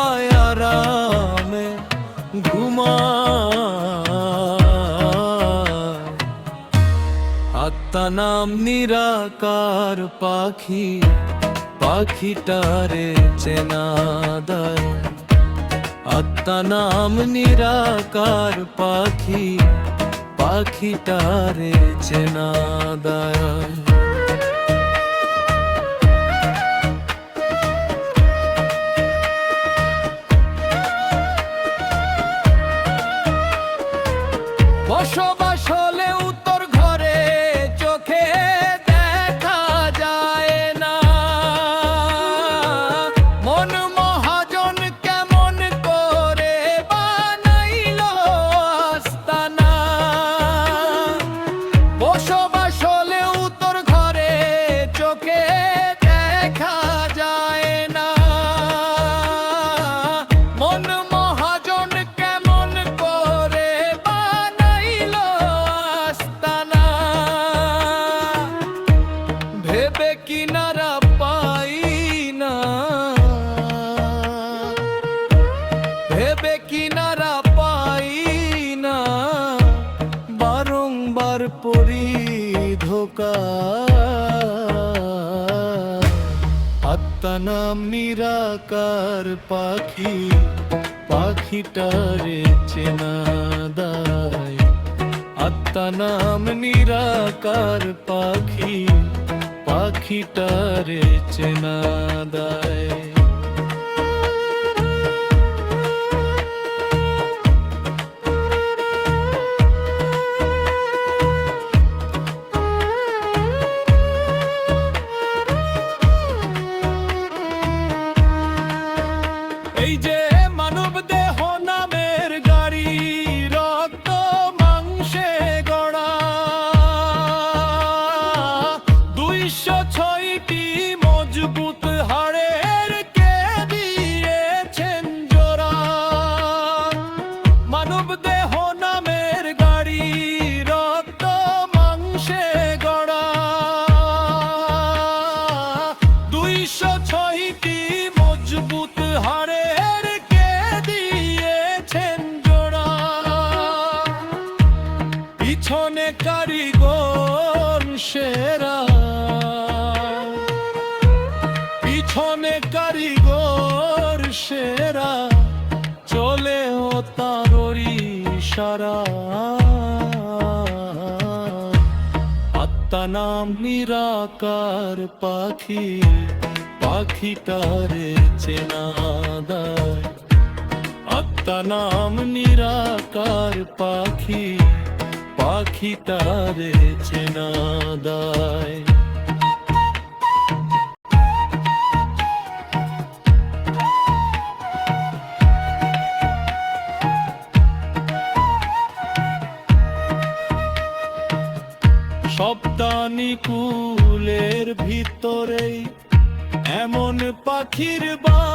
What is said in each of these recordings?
পায় আরামে ঘুমায়। আত্মা নাম নিরাকার পাখি, পাখিটারে চেনা দেয়। আত্মা নাম নিরাকার পাখি, পাখিটারে চেনা দেয়। বসবাস হলেও তোর ঘরে চোখে দেখা যায় না। মন মহাজন কেমন করে বানাইলো আস্তানা। বসবাস হলেও তোর ঘরে চোখে দেখা যায় না। মন মহাজন কেমন করে ভেবে কিনারা পাই না, ভেবে কিনারা পাই না। বারংবার পড়ি ধোকা। আত্মা নাম নিরাকার পাখি, পাখিটারে চেনা দেয়। আত্মা নাম নিরাকার পাখি, পাখিটারে চেনা দেয়। এই যে মানব দেহ নামের গাড়ি, রক্ত মাংসে গড়া। 206টি মজবুত হাড়ের কে দিয়েছেন জোড়া। মানব দেহ নামের গাড়ি, রক্ত মাংসে গড়া। 206টি মজবুত হাড়ের কে দিয়েছেন জোড়া। পিছনে কারিগর সেরা, পিছনে কারিগর সেরা। চলে ও তারই ইশারা। আত্মা নাম নিরাকার পাখি, পাখিটারে চেনা দেয়। আত্মা নাম নিরাকার পাখি, পাখিটারে চেনা দেয়। সপ্তানি কুলের ভিতরেই এমন পাখির বাস।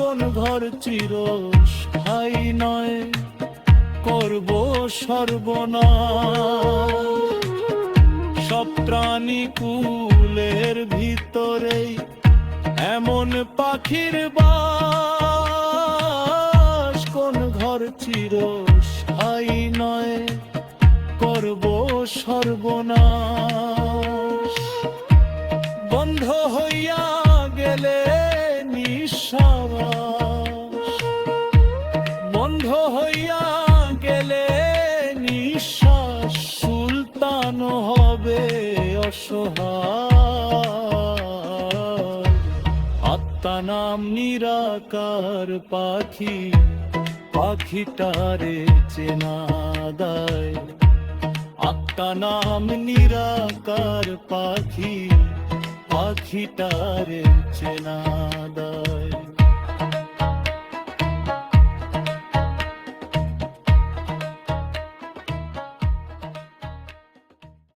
কোন ঘর চিরস্থায়ী নয়, করব সর্বনাশ। সব প্রাণী কুলের ভিতরেই এমন পাখির বাস। কোন ঘর চিরস্থায়ী নয়, করব সর্বনাশ। বন্ধ হইয়া গেলে নিঃশ্বাস, বন্ধ হইয়া গেলে নিঃশ্বাস। সুলতান হবে অসহায়। আত্মা নাম নিরাকার পাখি, পাখিটারে চেনা দেয়। আত্মা নাম নিরাকার পাখি, পাখিটারে চেনা